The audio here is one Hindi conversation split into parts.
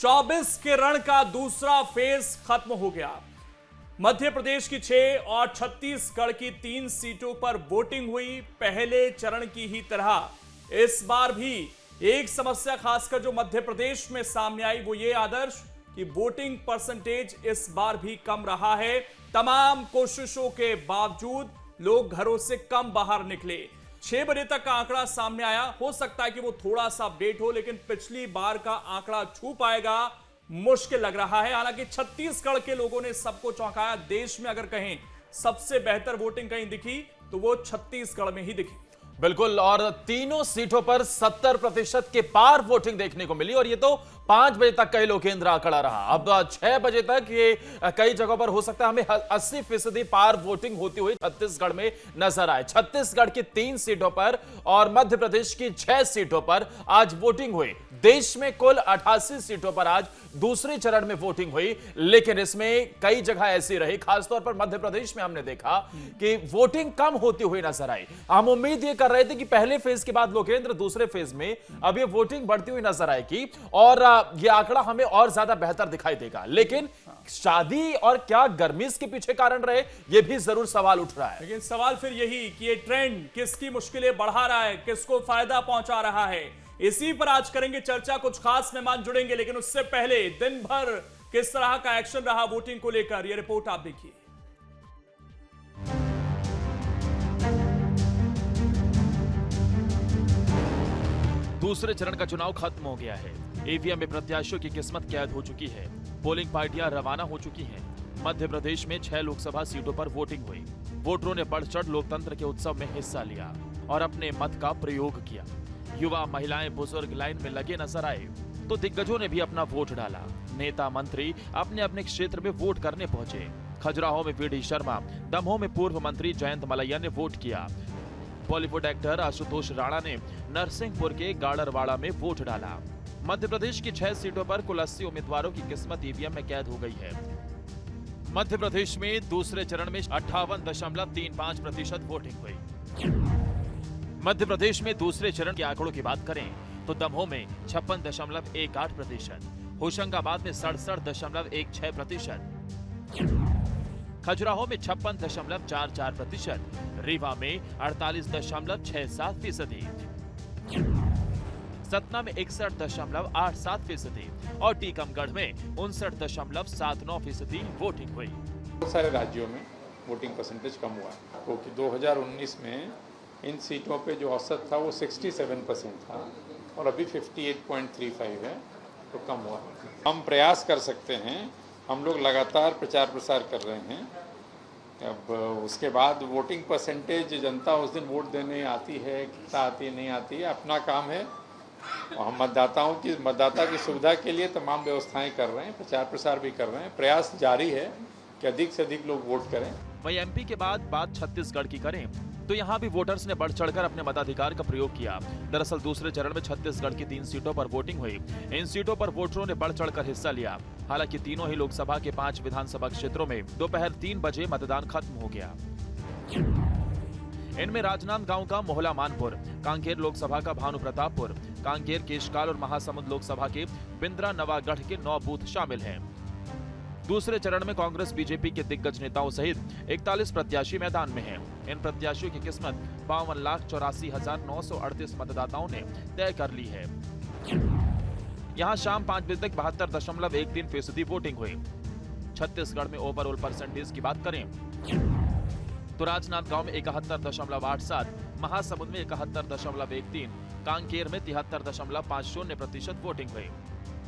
24 के रण का दूसरा फेज खत्म हो गया। मध्य प्रदेश की 6 और छत्तीसगढ़ की 3 सीटों पर वोटिंग हुई। पहले चरण की ही तरह इस बार भी एक समस्या खासकर जो मध्य प्रदेश में सामने आई वो ये आदर्श कि वोटिंग परसेंटेज इस बार भी कम रहा है। तमाम कोशिशों के बावजूद लोग घरों से कम बाहर निकले। 6 बजे तक का आंकड़ा सामने आया, हो सकता है कि वो थोड़ा सा अपडेट हो, लेकिन पिछली बार का आंकड़ा छू पाएगा मुश्किल लग रहा है। हालांकि छत्तीसगढ़ के लोगों ने सबको चौंकाया। देश में अगर कहें सबसे बेहतर वोटिंग कहीं दिखी तो वो छत्तीसगढ़ में ही दिखी। बिल्कुल, और तीनों सीटों पर 70% के पार वोटिंग देखने को मिली और ये तो 5 बजे तक कई लोकेंद्र आंकड़ा रहा। अब 6 बजे तक ये कई जगहों पर हो सकता है हमें 80% पार वोटिंग होती हुई छत्तीसगढ़ में नजर आए। छत्तीसगढ़ की 3 सीटों पर और मध्य प्रदेश की 6 सीटों पर आज वोटिंग हुई। देश में कुल 88 सीटों पर आज दूसरे चरण में वोटिंग हुई, लेकिन इसमें कई जगह ऐसी रही, खासतौर पर मध्य प्रदेश में हमने देखा कि वोटिंग कम होती हुई नजर आई। हम उम्मीद ये कर रहे थे कि पहले फेज के बाद लोकेंद्र दूसरे फेज में अब ये वोटिंग बढ़ती हुई नजर आएगी और ये आंकड़ा हमें और ज्यादा बेहतर दिखाई देगा। लेकिन शादी और क्या गर्मी इसके पीछे कारण रहे, ये भी जरूर सवाल उठ रहा है। लेकिन सवाल फिर यही कि ये ट्रेंड किसकी मुश्किलें बढ़ा रहा है, किसको फायदा पहुंचा रहा है, इसी पर आज करेंगे चर्चा। कुछ खास मेहमान जुड़ेंगे, लेकिन उससे पहले दिन भर किस तरह का एक्शन रहा वोटिंग को लेकर, यह रिपोर्ट आप देखिए। दूसरे चरण का चुनाव खत्म हो गया है। ईवीएम में प्रत्याशियों की किस्मत कैद हो चुकी है। पोलिंग पार्टियां रवाना हो चुकी हैं। मध्य प्रदेश में 6 लोकसभा सीटों पर वोटिंग हुई। वोटरों ने बढ़ चढ़ लोकतंत्र के उत्सव में हिस्सा लिया और अपने मत का प्रयोग किया। युवा, महिलाएं, बुजुर्ग लाइन में लगे नजर आए तो दिग्गजों ने भी अपना वोट डाला। नेता मंत्री अपने अपने क्षेत्र में वोट करने पहुंचे। खजुराहो में वीडी शर्मा, दमोह में पूर्व मंत्री जयंत मलैया ने वोट किया। बॉलीवुड एक्टर आशुतोष राणा ने नरसिंहपुर के गाड़रवाड़ा में वोट डाला। मध्य प्रदेश की 6 सीटों पर कुल 80 उम्मीदवारों की किस्मत ईवीएम में कैद हो गई है। मध्य प्रदेश में दूसरे चरण में 58.35% वोटिंग हुई। मध्य प्रदेश में दूसरे चरण के आंकड़ों की बात करें तो दमोह में 56.18%, होशंगाबाद में 67.16%, खजुराहो में 56.44%, रीवा में 48.67%, सतना में 61.87% और टीकमगढ़ में 59.79% वोटिंग हुई। बहुत सारे राज्यों में वोटिंग परसेंटेज कम हुआ है, क्योंकि 2019 में इन सीटों पे जो औसत था वो 67% था और अभी 58.35 है, तो कम हुआ। हम प्रयास कर सकते हैं, हम लोग लगातार प्रचार प्रसार कर रहे हैं। अब उसके बाद वोटिंग परसेंटेज जनता उस दिन वोट देने आती है, कितना आती है नहीं आती है, अपना काम है। और हम मतदाता की सुविधा के लिए तमाम व्यवस्थाएं कर रहे हैं, प्रचार प्रसार भी कर रहे हैं। प्रयास जारी है कि अधिक से अधिक लोग वोट करें। वहीं एमपी के बाद बात छत्तीसगढ़ की करें तो यहां भी वोटर्स ने बढ़ चढ़कर अपने मताधिकार का प्रयोग किया। दरअसल दूसरे चरण में छत्तीसगढ़ की 3 सीटों पर वोटिंग हुई। इन सीटों पर वोटरों ने बढ़ चढ़कर हिस्सा लिया। हालांकि तीनों ही लोकसभा के 5 विधानसभा क्षेत्रों में दोपहर 3 बजे मतदान खत्म हो गया। इनमें राजनांदगांव का मोहला मानपुर, कांकेर लोकसभा का भानु प्रतापपुर, कांकेर, केशकाल और महासमुंद लोकसभा के बिंद्रा नवागढ़ के 9 बूथ शामिल हैं। दूसरे चरण में कांग्रेस, बीजेपी के दिग्गज नेताओं सहित 41 प्रत्याशी मैदान में हैं। इन प्रत्याशियों की किस्मत 52,84,938 मतदाताओं ने तय कर ली है। यहां शाम 5 बजे तक 72.13% वोटिंग हुई। छत्तीसगढ़ में ओवरऑल परसेंटेज की बात करें तो राजनांदगांव में 71.87, महासमुंद में 71.13, कांकेर में 73.50% वोटिंग हुई।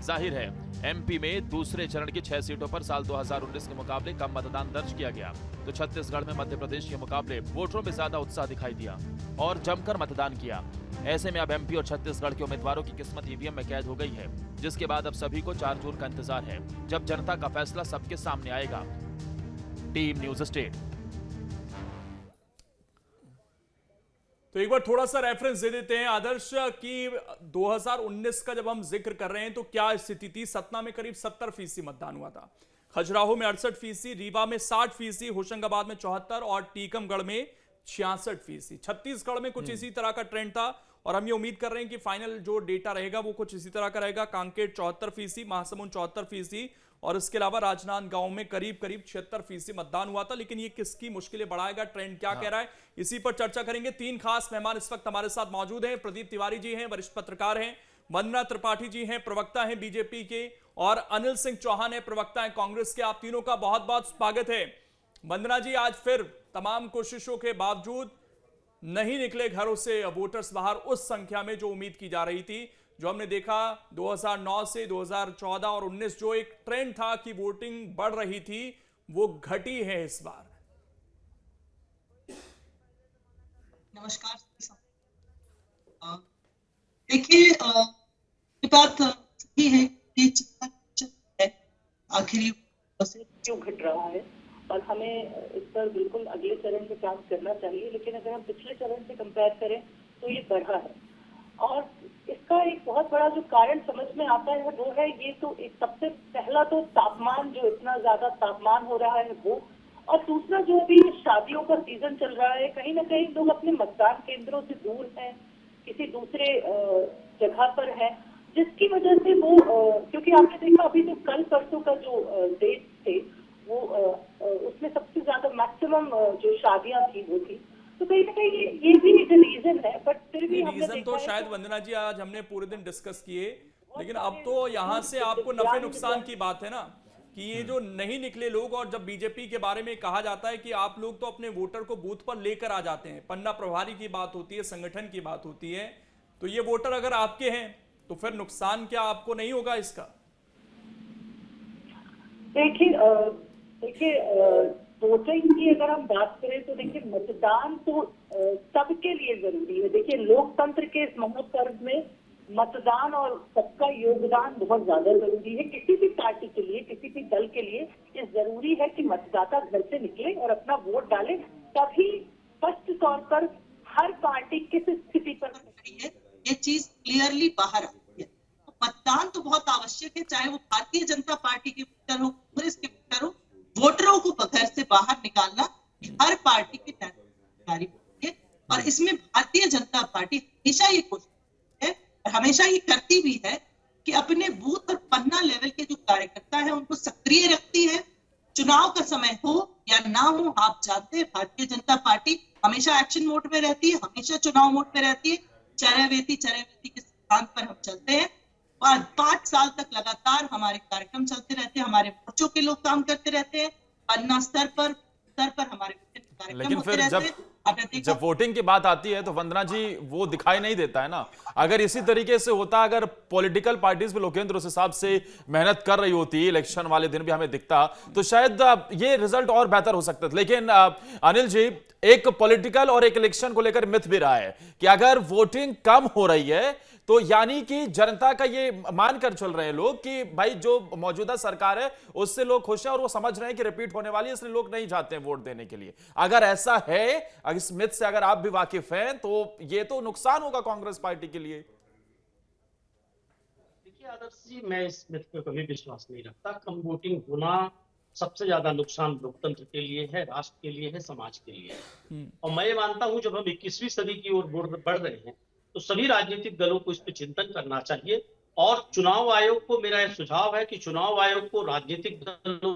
जाहिर है एमपी में दूसरे चरण की 6 सीटों पर साल 2019 के मुकाबले कम मतदान दर्ज किया गया, तो छत्तीसगढ़ में मध्य प्रदेश के मुकाबले वोटरों में ज्यादा उत्साह दिखाई दिया और जमकर मतदान किया। ऐसे में अब एमपी और छत्तीसगढ़ के उम्मीदवारों की किस्मत ईवीएम में कैद हो गई है, जिसके बाद अब सभी को 4 जून का इंतजार है, जब जनता का फैसला सबके सामने आएगा। Team news state. तो एक बार थोड़ा सा रेफरेंस दे देते हैं आदर्श कि 2019 का जब हम जिक्र कर रहे हैं तो क्या स्थिति थी। सतना में करीब 70% मतदान हुआ था, खजुराहो में 68%, रीवा में 60%, होशंगाबाद में 74% और टीकमगढ़ में 66%। छत्तीसगढ़ में कुछ इसी तरह का ट्रेंड था। और हम ये उम्मीद कर रहे हैं कि फाइनल जो डेटा रहेगा वो कुछ इसी तरह का रहेगा। कांकेर 74%, महासमुंद 74%, और इसके अलावा राजनांदगांव में करीब करीब 76% मतदान हुआ था। लेकिन ये किसकी मुश्किलें बढ़ाएगा, ट्रेंड क्या कह रहा है, इसी पर चर्चा करेंगे। 3 खास मेहमान इस वक्त हमारे साथ मौजूद हैं। प्रदीप तिवारी जी हैं, वरिष्ठ पत्रकार हैं, वंदना त्रिपाठी जी हैं, प्रवक्ता हैं बीजेपी के, और अनिल सिंह चौहान है, प्रवक्ता हैं कांग्रेस के। आप तीनों का बहुत बहुत स्वागत है। वंदना जी, आज फिर तमाम कोशिशों के बावजूद नहीं निकले घरों से वोटर्स बाहर उस संख्या में जो उम्मीद की जा रही थी। जो हमने देखा 2009 से 2014 और 19 जो एक ट्रेंड था कि वोटिंग बढ़ रही थी, वो घटी है इस बार। नमस्कार। देखिए, ये बात सही है कि आखिरी क्यों घट रहा है और हमें इस पर बिल्कुल अगले चरण में काम करना चाहिए। लेकिन अगर हम पिछले चरण से कंपेयर करें तो ये बढ़ा है, और इसका एक बहुत बड़ा जो कारण समझ में आता है वो है, ये तो एक सबसे पहला तो तापमान, जो इतना ज्यादा तापमान हो रहा है वो, और दूसरा जो अभी शादियों का सीजन चल रहा है, कहीं ना कहीं लोग अपने मतदान केंद्रों से दूर हैं, किसी दूसरे जगह पर है, जिसकी वजह से वो क्योंकि आपने देखा अभी तो कल परसों का जो डेट थे वो उसमें सबसे ज्यादा मैक्सिमम जो शादियां थी वो थी, तो कहीं ना कहीं ये भी एक रीजन है। बट फिर भी हमने रीजन देखा तो है शायद वंदना जी आज हमने पूरे दिन डिस्कस किए, लेकिन अब तो यहाँ से आपको नफे नुकसान की बात है ना, कि ये जो नहीं निकले लोग, और जब बीजेपी के बारे में कहा जाता है कि आप लोग तो अपने वोटर को बूथ पर लेकर आ जाते हैं, पन्ना प्रभारी की बात होती है, संगठन की बात होती है, तो ये वोटर अगर आपके हैं तो फिर नुकसान क्या आपको नहीं होगा इसका? देखिए वोटिंग की अगर हम बात करें तो देखिए मतदान तो सबके लिए जरूरी है। देखिए लोकतंत्र के इस महापर्व में मतदान और सबका योगदान बहुत ज्यादा जरूरी है। किसी भी पार्टी के लिए, किसी भी दल के लिए ये जरूरी है कि मतदाता घर से निकले और अपना वोट डाले, तभी स्पष्ट तौर पर हर पार्टी किस स्थिति पर खड़ी है ये चीज क्लियरली बाहर आती है। तो मतदान तो बहुत आवश्यक है, चाहे वो भारतीय जनता पार्टी के वोटर हो, कांग्रेस के वोटर हो। वोटरों को घर से बाहर निकालना हर पार्टी की जिम्मेदारी होती है, और इसमें भारतीय जनता पार्टी हमेशा ये कोशिश है और हमेशा ये करती भी है कि अपने बूथ और पन्ना लेवल के जो कार्यकर्ता है उनको सक्रिय रखती है। चुनाव का समय हो या ना हो, आप जानते हैं भारतीय जनता पार्टी हमेशा एक्शन मोड में रहती है, हमेशा चुनाव मोड में रहती है। चरैवेती के सिद्धांत पर हम चलते हैं, और 5 साल तक लगातार हमारे कार्यक्रम चलते रहते हैं, हमारे मोर्चों के लोग काम करते रहते हैं, पन्ना स्तर पर हमारे कार्यक्रम लेकिन होते फिर रहते हैं। जब वोटिंग की बात आती है तो वंदना जी वो दिखाई नहीं देता है ना। अगर इसी तरीके से होता, अगर पॉलिटिकल पार्टीज भी लोकेंद्र उस हिसाब से मेहनत कर रही होती, इलेक्शन वाले दिन भी हमें दिखता, तो शायद ये रिजल्ट और बेहतर हो सकता था। लेकिन अनिल जी, एक पॉलिटिकल और एक इलेक्शन को लेकर मिथ भी रहा है कि अगर वोटिंग कम हो रही है तो यानी कि जनता का ये मानकर चल रहे हैं लोग कि भाई जो मौजूदा सरकार है उससे लोग खुश हैं और वो समझ रहे हैं कि रिपीट होने वाली है, इसलिए लोग नहीं चाहते हैं वोट देने के लिए। अगर ऐसा है, अगर इस मिथ से अगर आप भी वाकिफ हैं, तो ये तो नुकसान होगा कांग्रेस पार्टी के लिए। देखिए आदर्श जी, मैं इस मिथ पे कभी विश्वास नहीं रखता। कम वोटिंग होना सबसे ज्यादा नुकसान लोकतंत्र के लिए है, राष्ट्र के लिए है, समाज के लिए है। और मैं मानता हूं जब हम 21वीं सदी की ओर बढ़ रहे हैं तो सभी राजनीतिक दलों को इस पर चिंतन करना चाहिए। और चुनाव आयोग को मेरा यह सुझाव है कि चुनाव आयोग को राजनीतिक दलों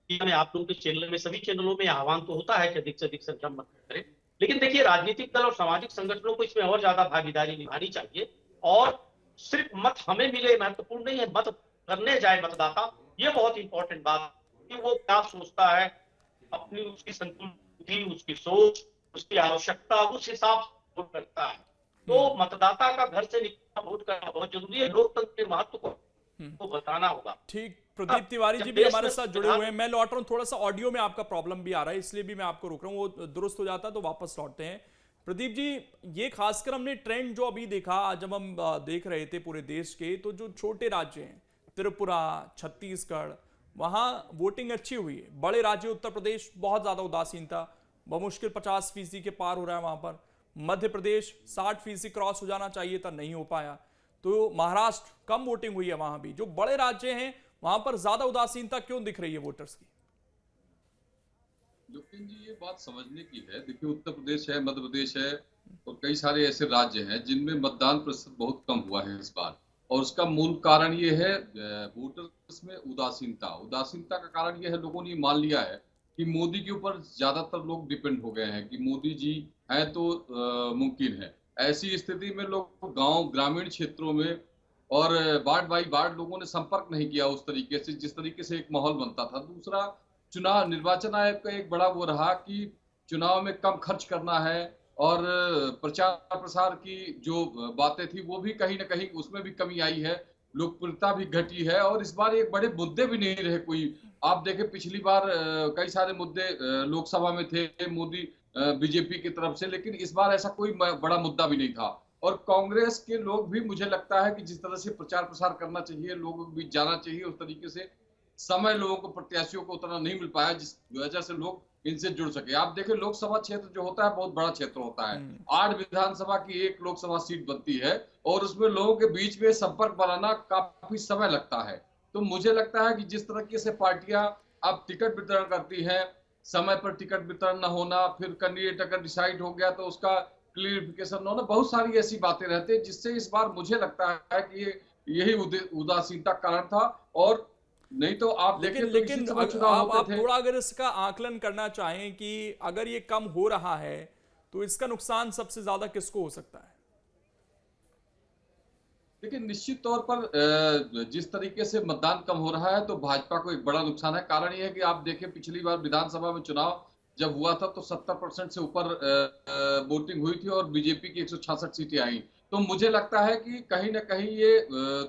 में, आप लोगों के चैनल में, सभी चैनलों में आह्वान तो होता है कि अधिक से अधिक संख्या मत करें, लेकिन देखिए राजनीतिक दल और सामाजिक संगठनों को इसमें और ज्यादा भागीदारी निभानी चाहिए। और सिर्फ मत हमें मिले महत्वपूर्ण नहीं है, मत करने जाए मतदाता, ये बहुत इंपॉर्टेंट बात कि वो क्या सोचता है, अपनी उसकी संतुष्टि, उसकी सोच, उसकी आवश्यकता, उस हिसाब से वोट करता है। तो मतदाता का घर से निकलना, वोट करना बहुत जरूरी है। लोकतंत्र के महत्व को बताना होगा। ठीक, प्रदीप तिवारी जी भी हमारे साथ जुड़े हुए हैं। मैं लौट रहा हूं, थोड़ा सा ऑडियो में आपका प्रॉब्लम भी आ रहा है, इसलिए भी मैं आपको रोक रहा हूं, वो दुरुस्त हो जाता तो वापस लौटते हैं। प्रदीप जी, ये खासकर हमने ट्रेंड जो अभी देखा, जब हम देख रहे थे पूरे देश के, तो जो छोटे राज्य हैं त्रिपुरा, छत्तीसगढ़, वहां वोटिंग अच्छी हुई है। बड़े राज्य उत्तर प्रदेश बहुत ज्यादा उदासीन था, बमुश्किल 50% के पार हो रहा है वहां पर। मध्य प्रदेश 60% क्रॉस हो जाना चाहिए था, नहीं हो पाया। तो महाराष्ट्र कम वोटिंग हुई है वहां भी। जो बड़े राज्य हैं वहां पर ज्यादा उदासीनता क्यों दिख रही है वोटर्स की? लेकिन जी ये बात समझने की है। देखिए उत्तर प्रदेश है, मध्य प्रदेश है और कई सारे ऐसे राज्य हैं जिनमें मतदान प्रतिशत बहुत कम हुआ है इस बार। और उसका मूल कारण ये है वोटर्स में उदासीनता। उदासीनता का कारण ये है, लोगों ने ये मान लिया है कि मोदी के ऊपर ज्यादातर लोग डिपेंड हो गए हैं कि मोदी जी हैं तो मुमकिन है। ऐसी स्थिति में लोग गांव ग्रामीण क्षेत्रों में और वार्ड बाई वार्ड लोगों ने संपर्क नहीं किया उस तरीके से जिस तरीके से एक माहौल बनता था। दूसरा, चुनाव निर्वाचन आयोग का एक बड़ा वो रहा कि चुनाव में कम खर्च करना है और प्रचार प्रसार की जो बातें थी वो भी कहीं ना कहीं उसमें भी कमी आई है, लोकप्रियता भी घटी है। और इस बार एक बड़े मुद्दे भी नहीं रहे कोई। आप देखें पिछली बार कई सारे मुद्दे लोकसभा में थे मोदी बीजेपी की तरफ से, लेकिन इस बार ऐसा कोई बड़ा मुद्दा भी नहीं था। और कांग्रेस के लोग भी मुझे लगता है कि जिस तरह से प्रचार प्रसार करना चाहिए, लोगों के बीच जाना चाहिए, उस तरीके से समय लोगों को प्रत्याशियों को उतना नहीं मिल पाया जिस वजह से लोग इनसे जुड़ सके। आप देखें लोकसभा क्षेत्र जो होता है बहुत बड़ा क्षेत्र होता है। 8 विधानसभा की एक लोकसभा सीट बनती है और उसमें लोगों के बीच में संपर्क बनाना काफी समय लगता है। तो मुझे लगता है कि जिस तरीके से पार्टियां अब टिकट वितरण करती हैं, समय पर टिकट वितरण न होना, फिर कैंडिडेट अगर डिसाइड हो गया तो उसका क्लियरिफिकेशन न होना, बहुत सारी ऐसी बातें रहती है जिससे इस बार मुझे लगता है कि यही उदासीनता कारण था। और नहीं तो आप देखें तो लेकिन इसी समय चुनाव आप होते थे। थोड़ा अगर इसका आकलन करना चाहें कि अगर ये कम हो रहा है तो इसका नुकसान सबसे ज्यादा किसको हो सकता है? देखिए निश्चित तौर पर जिस तरीके से मतदान कम हो रहा है तो भाजपा को एक बड़ा नुकसान है। कारण यह है कि आप देखें पिछली बार विधानसभा में चुनाव जब हुआ था तो 70% से ऊपर वोटिंग हुई थी और बीजेपी की 166 सीटें आई। तो मुझे लगता है कि कहीं ना कहीं ये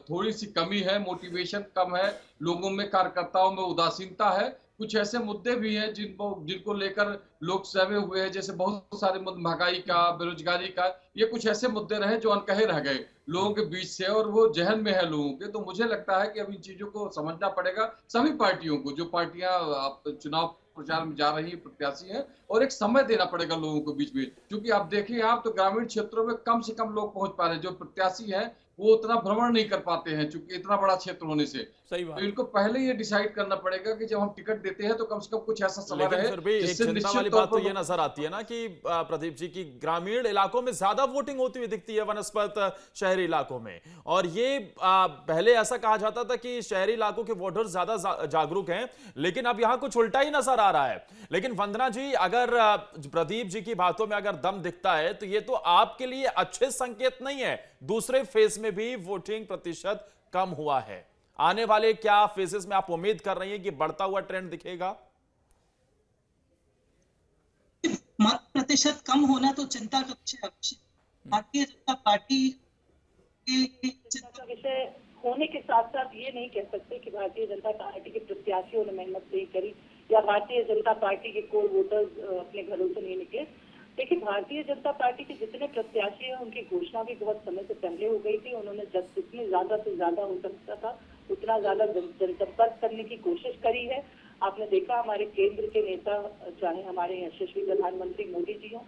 थोड़ी सी कमी है, मोटिवेशन कम है लोगों में, कार्यकर्ताओं में उदासीनता है। कुछ ऐसे मुद्दे भी हैं जिनको लेकर लोग सहमे हुए हैं, जैसे बहुत सारे मुद्दे महंगाई का, बेरोजगारी का, ये कुछ ऐसे मुद्दे रहे जो अनकहे रह गए लोगों के बीच से और वो जहन में है लोगों के। तो मुझे लगता है कि अब इन चीजों को समझना पड़ेगा सभी पार्टियों को, जो पार्टियां चुनाव प्रचार में जा रही है, प्रत्याशी है, और एक समय देना पड़ेगा लोगों को बीच में। क्योंकि आप देखिए आप तो ग्रामीण क्षेत्रों में कम से कम लोग पहुंच पा रहे हैं। जो प्रत्याशी है वो उतना भ्रमण नहीं कर पाते हैं चूंकि इतना बड़ा क्षेत्र होने से। सही बात। तो इनको पहले ये डिसाइड करना पड़ेगा कि जब हम टिकट देते हैं तो कम से कम कुछ ऐसा समय लेकिन रहे फिर भी एक जिससे चिंता निश्चित वाली तौर बात तो पर ये नजर आती है ना कि प्रदीप जी की ग्रामीण इलाकों में ज्यादा वोटिंग होती हुई दिखती है वनस्पत शहरी इलाकों में। और ये पहले ऐसा कहा जाता था कि शहरी इलाकों के वोटर ज्यादा जागरूक हैं, लेकिन अब यहां कुछ उल्टा ही नजर आ रहा है। लेकिन वंदना जी, अगर प्रदीप जी की बातों में अगर दम दिखता है तो ये तो आपके लिए अच्छे संकेत नहीं है। दूसरे फेज में भी वोटिंग प्रतिशत कम हुआ है। आने वाले क्या फेजेस में आप उम्मीद कर रही हैं कि बढ़ता हुआ ट्रेंड दिखेगा? मत प्रतिशत कम होना तो चिंता का विषय है। भारतीय जनता पार्टी की चिंता का विषय होने के साथ साथ ये नहीं कह सकते कि भारतीय जनता पार्टी के प्रत्याशियों ने मेहनत नहीं करी या भारतीय जनता पार्टी के कोर वोटर्स अपने घरों से नहीं निकले। देखिए भारतीय जनता पार्टी के जितने प्रत्याशी हैं उनकी घोषणा भी बहुत समय से पहले हो गई थी। उन्होंने जितने ज्यादा से ज्यादा हो सकता था उतना ज्यादा जनसंपर्क करने की कोशिश करी है। आपने देखा हमारे केंद्र के नेता, चाहे हमारे यशस्वी प्रधानमंत्री मोदी जी हों,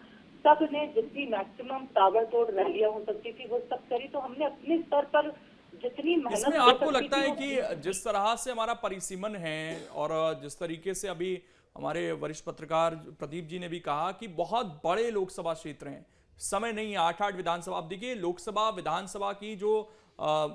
सब ने जितनी मैक्सिमम ताबड़तोड़ रैलियां हो सकती थी वो सब करी। तो हमने अपने स्तर पर जितनी मेहनत इसमें आपको लगता है कि जिस तरह से हमारा परिसीमन है और जिस तरीके से अभी हमारे वरिष्ठ पत्रकार प्रदीप जी ने भी कहा कि बहुत बड़े लोकसभा क्षेत्र हैं, समय नहीं है, 8 विधानसभा। आप देखिए लोकसभा विधानसभा की जो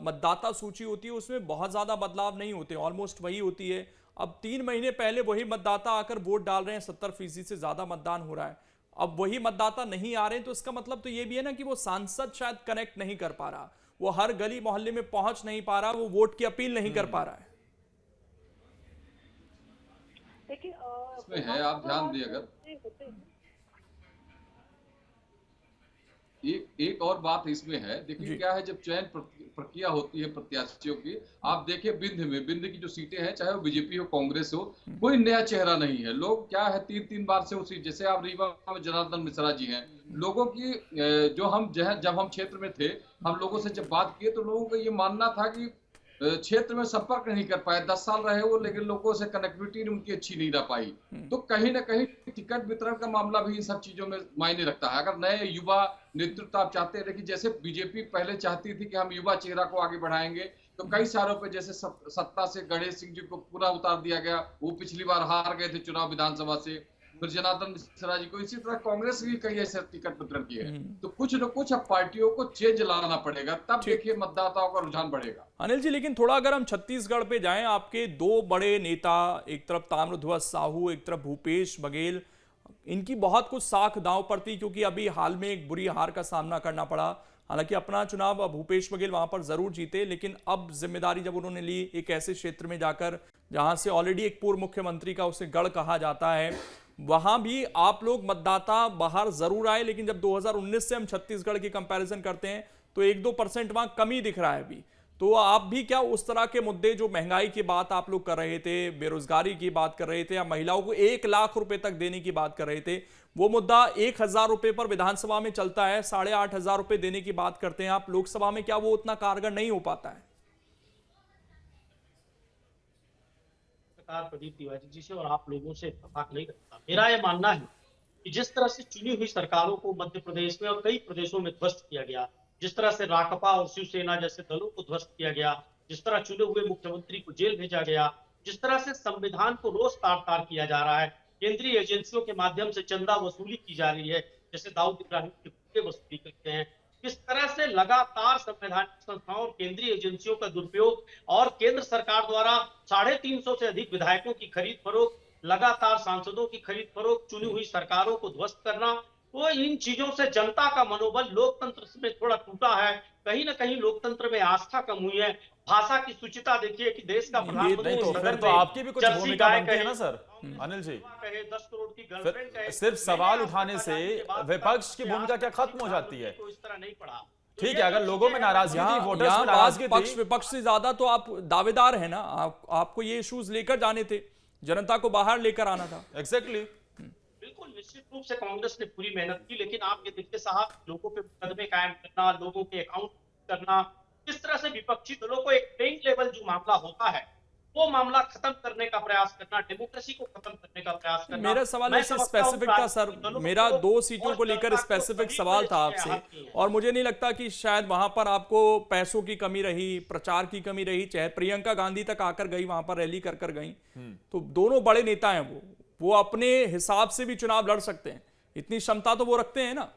मतदाता सूची होती है उसमें बहुत ज्यादा बदलाव नहीं होते, ऑलमोस्ट वही होती है। अब 3 महीने पहले वही मतदाता आकर वोट डाल रहे हैं, 70% से ज्यादा मतदान हो रहा है। अब वही मतदाता नहीं आ रहे हैं तो इसका मतलब तो ये भी है ना कि वो सांसद शायद कनेक्ट नहीं कर पा रहा, वो हर गली मोहल्ले में पहुंच नहीं पा रहा, वो वोट की अपील नहीं कर पा रहा है। देखिए इसमें है, आप ध्यान दिए अगर एक और बात इसमें है। देखिए क्या है, जब चयन प्रक्रिया होती है प्रत्याशियों की, आप देखिए बिंद की जो सीटें हैं, चाहे वो बीजेपी हो कांग्रेस हो, कोई नया चेहरा नहीं है। लोग क्या है 3 बार से उसी, जैसे आप रीवा में जनार्दन मिश्रा जी हैं, लोगों की जो हम जब हम क्षेत्र में थे, हम लोगों से जब बात किए तो लोगों का ये मानना था कि क्षेत्र में संपर्क नहीं कर पाए, 10 साल रहे वो, लेकिन लोगों से कनेक्टिविटी उनकी अच्छी नहीं रह पाई। तो कहीं ना कहीं टिकट वितरण का मामला भी इन सब चीजों में मायने रखता है। अगर नए युवा नेतृत्व आप चाहते हैं, देखिए जैसे बीजेपी पहले चाहती थी कि हम युवा चेहरा को आगे बढ़ाएंगे, तो कई सालों पे जैसे सत्ता से गणेश सिंह जी को पूरा उतार दिया गया, वो पिछली बार हार गए थे चुनाव विधानसभा से। फिर जनार्दन मिश्रा जी को, इसी तरह कांग्रेस भी कई ऐसे टिकट वितरण किए हैं। तो कुछ न कुछ अब पार्टियों को चेंज लाना पड़ेगा, तब देखिए मतदाताओं का रुझान बढ़ेगा। अनिल जी, लेकिन थोड़ा अगर हम छत्तीसगढ़ पे जाएं, आपके दो बड़े नेता, एक तरफ ताम्रध्वज साहू, एक तरफ भूपेश बघेल, इनकी बहुत कुछ साख दांव पर थी क्योंकि अभी हाल में एक बुरी हार का सामना करना पड़ा। हालांकि अपना चुनाव भूपेश बघेल वहां पर जरूर जीते, लेकिन अब जिम्मेदारी जब उन्होंने ली एक ऐसे क्षेत्र में जाकर जहां से ऑलरेडी एक पूर्व मुख्यमंत्री का उसे गढ़ कहा जाता है, वहां भी आप लोग मतदाता बाहर जरूर आए, लेकिन जब 2019 से हम छत्तीसगढ़ की कंपैरिजन करते हैं तो 1-2% वहां कमी दिख रहा है अभी। तो आप भी क्या उस तरह के मुद्दे, जो महंगाई की बात आप लोग कर रहे थे, बेरोजगारी की बात कर रहे थे, या महिलाओं को 1 लाख रुपए तक देने की बात कर रहे थे, वो मुद्दा 1,000 रुपए पर विधानसभा में चलता है, 8,500 रुपए देने की बात करते हैं आप लोकसभा में, क्या वो उतना कारगर नहीं हो पाता है? प्रदीप तिवारी जी से और आप लोगों से इत्तेफाक नहीं करता। मेरा यह मानना है कि जिस तरह से चुनी हुई सरकारों को मध्य प्रदेश में और कई प्रदेशों में ध्वस्त किया गया, जिस तरह से राकपा और शिवसेना जैसे दलों को ध्वस्त किया गया, जिस तरह चुने हुए मुख्यमंत्री को जेल भेजा गया, जिस तरह से संविधान को रोज तार-तार किया जा रहा है, केंद्रीय एजेंसियों के माध्यम से चंदा वसूली की जा रही है, जैसे दाऊद इब्राहिम के गुत्ते वसूली करते हैं, किस तरह से लगातार संवैधानिक संस्थाओं और केंद्रीय एजेंसियों का दुरुपयोग और केंद्र सरकार द्वारा 350 से अधिक विधायकों की खरीद फरोख्त, लगातार सांसदों की खरीद फरोख्त, चुनी हुई सरकारों को ध्वस्त करना, तो इन चीजों से जनता का मनोबल लोकतंत्र में थोड़ा टूटा है। कहीं ना कहीं लोकतंत्र में आस्था कम हुई है। भाषा की सुचिता देखिए कि देश का प्रधानमंत्री तो फिर तो आपकी भी कुछ भूमिका बनती है ना सर अनिल जी। 10 करोड़ की गर्लफ्रेंड कहे, सिर्फ सवाल उठाने से विपक्ष की भूमिका क्या खत्म हो जाती है? तो इस तरह नहीं पड़ा। ठीक है, अगर लोगों में नाराजगी थी, वोटर्स में नाराजगी थी, पक्ष विपक्ष से ज्यादा तो आप दावेदार हैं ना, आपको ये इश्यूज लेकर जाने थे, जनता को बाहर लेकर आना था। एग्जैक्टली। बिल्कुल, निश्चित रूप से कांग्रेस ने पूरी मेहनत की, लेकिन आप ये देखिए साहब, लोगों पे मुकदमे कायम करना, लोगों के अकाउंट करना, किस तरह से विपक्षी दलों को एक प्लेइंग लेवल जो मामला होता है वो मामला खत्म करने का प्रयास करना, डेमोक्रेसी को खत्म करने का प्रयास करना। मेरा सवाल ऐसे स्पेसिफिक था सर, मेरा 2 सीटों को लेकर स्पेसिफिक सवाल था आपसे, और मुझे नहीं लगता कि शायद वहां पर आपको पैसों की कमी रही, प्रचार की कमी रही, चाहे प्रियंका गांधी तक आकर गई, वहां पर रैली कर गई, तो दोनों बड़े नेता हैं, वो अपने हिसाब से भी चुनाव लड़ सकते हैं, इतनी क्षमता तो वो रखते हैं ना।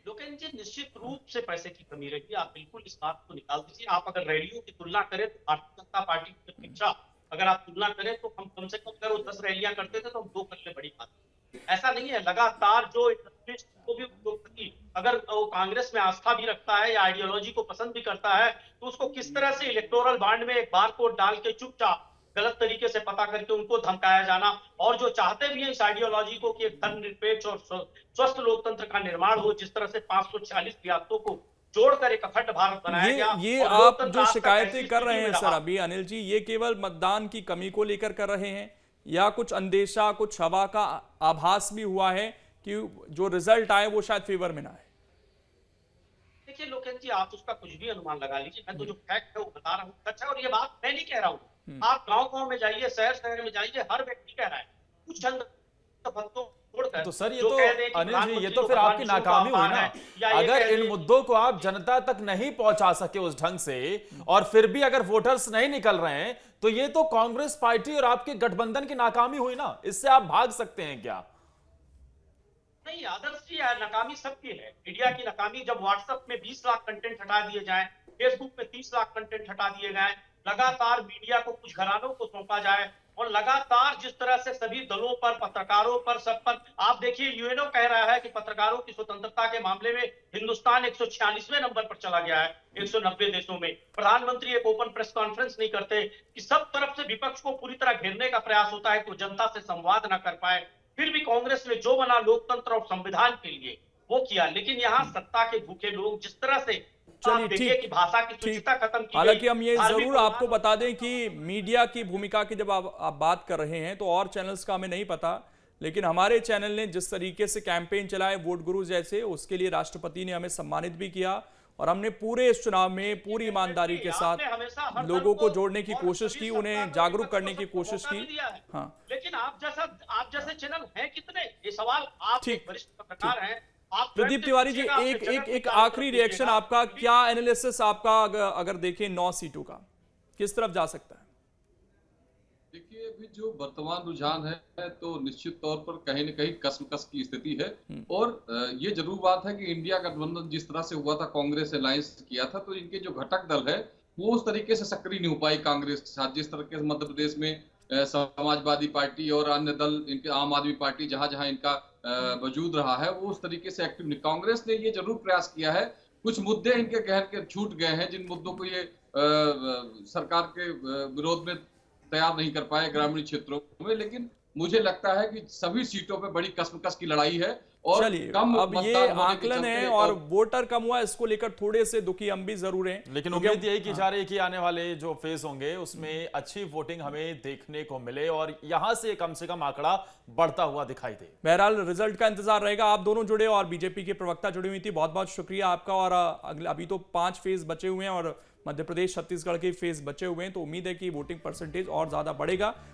लेकिन जी निश्चित रूप से पैसे की कमी रही, आप बिल्कुल इस बात को निकाल दीजिए। आप अगर रैलियों की तुलना करें तो भारतीय जनता पार्टी की अपेक्षा अगर आप तुलना करें तो हम कम से कम अगर वो 10 रैलियां करते थे तो हम 2 कर ले, बड़ी बात। ऐसा नहीं है, लगातार जो को भी अगर वो कांग्रेस में आस्था भी रखता है या आइडियोलॉजी को पसंद भी करता है तो उसको किस तरह से इलेक्टोरल बॉन्ड में एक बार कोड डाल के चुपचाप गलत तरीके से पता करके उनको धमकाया जाना, और जो चाहते भी हैं इस आइडियोलॉजी को कि एक धर्मनिरपेक्ष और स्वस्थ लोकतंत्र का निर्माण हो, जिस तरह से 546 रियासतों को जोड़कर एक अखंड भारत बनाया गया। ये आप जो शिकायतें कर रहे हैं सर अभी अनिल जी, ये केवल मतदान की कमी को लेकर कर रहे हैं या कुछ अंदेशा, कुछ हवा का आभास भी हुआ है कि जो रिजल्ट आए वो शायद फेवर में ना आए? देखिए लोकेश जी, आप उसका कुछ भी अनुमान लगा लीजिए, मैं तो जो फैक्ट है वो बता रहा हूँ। अच्छा, और ये बात मैं नहीं कह रहा हूँ, आप गांव-गांव में जाइए, शहर में जाइए, हर व्यक्ति कह रहा है। कुछ चंद भक्तों छोड़कर तो सर ये तो अनिल जी, ये तो फिर आपकी नाकामी हुई ना। अगर इन मुद्दों को आप जनता तक नहीं पहुंचा सके उस ढंग से, और फिर भी अगर वोटर्स नहीं निकल रहे हैं, तो ये तो कांग्रेस पार्टी और आपके गठबंधन की नाकामी हुई ना। इससे आप भाग सकते हैं क्या? नहीं, आदर्श जी नाकामी सबकी है। मीडिया की नाकामी, जब व्हाट्सएप में 20 लाख कंटेंट हटा दिए जाए, फेसबुक में 30 लाख कंटेंट हटा दिए गए, लगातार मीडिया को कुछ घरानों को सौंपा जाए, और लगातार जिस तरह से सभी दलों पर, पत्रकारों पर, सब पर, आप देखिए यूएनओ कह रहा है कि पत्रकारों की स्वतंत्रता के मामले में हिंदुस्तान 146वें नंबर पर चला गया है 190 देशों में। प्रधानमंत्री एक ओपन प्रेस कॉन्फ्रेंस नहीं करते कि सब तरफ से विपक्ष को पूरी तरह घेरने का प्रयास होता है तो जनता से संवाद न कर पाए। फिर भी कांग्रेस ने जो बना लोकतंत्र और संविधान के लिए वो किया, लेकिन यहाँ सत्ता के भूखे लोग जिस तरह से चलिए भाषा की सुचिता खत्म की। हालांकि हम ये जरूर आपको बता दें कि मीडिया की भूमिका की जब आप बात कर रहे हैं तो और चैनल्स का हमें नहीं पता, लेकिन हमारे चैनल ने जिस तरीके से कैंपेन चलाए वोट गुरु जैसे, उसके लिए राष्ट्रपति ने हमें सम्मानित भी किया, और हमने पूरे इस चुनाव में पूरी ईमानदारी के साथ लोगों को जोड़ने की कोशिश की, उन्हें जागरूक करने की कोशिश की। हाँ, लेकिन आप जैसे चैनल हैं कितने? ये सवाल आप वरिष्ठ पत्रकार हैं। प्रदीप तिवारी जी, एक आखिरी रिएक्शन आपका, क्या एनालिसिस आपका अगर देखें 9 सीटों का किस तरफ जा सकता है? देखिए अभी जो वर्तमान रुझान है तो निश्चित तौर पर कहीं न कहीं कसमकस की स्थिति है और ये जरूर बात है कि इंडिया गठबंधन जिस तरह से हुआ था, कांग्रेस अलायंस किया था, तो इनके जो घटक दल है वो उस तरीके से सक्रिय नहीं हो पाई कांग्रेस के साथ। जिस तरीके से मध्य प्रदेश में समाजवादी पार्टी और अन्य दल, इनके आम आदमी पार्टी जहां जहां इनका वजूद रहा है, वो उस तरीके से एक्टिव नहीं। कांग्रेस ने ये जरूर प्रयास किया है, कुछ मुद्दे इनके गहन के छूट गए हैं, जिन मुद्दों को ये सरकार के विरोध में तैयार नहीं कर पाए ग्रामीण क्षेत्रों में, लेकिन मुझे लगता है कि सभी सीटों पे बड़ी कसमकस की लड़ाई है और चलिए कम अब ये मतदान होने के आकलन है चलते और वोटर कम हुआ, इसको लेकर थोड़े से दुखी हम भी जरूर हैं, लेकिन क्योंकि उम्मीद यही की जा रही है कि आने वाले जो फेज होंगे उसमें अच्छी वोटिंग हमें देखने को मिले और यहां से कम आंकड़ा बढ़ता हुआ दिखाई दे। बहरहाल रिजल्ट का इंतजार रहेगा। आप दोनों जुड़े और बीजेपी के प्रवक्ता जुड़ी हुई थी, बहुत बहुत शुक्रिया आपका। और अगले अभी तो 5 फेज बचे हुए हैं और मध्य प्रदेश छत्तीसगढ़ के फेज बचे हुए हैं, तो उम्मीद है कि वोटिंग परसेंटेज और ज्यादा बढ़ेगा।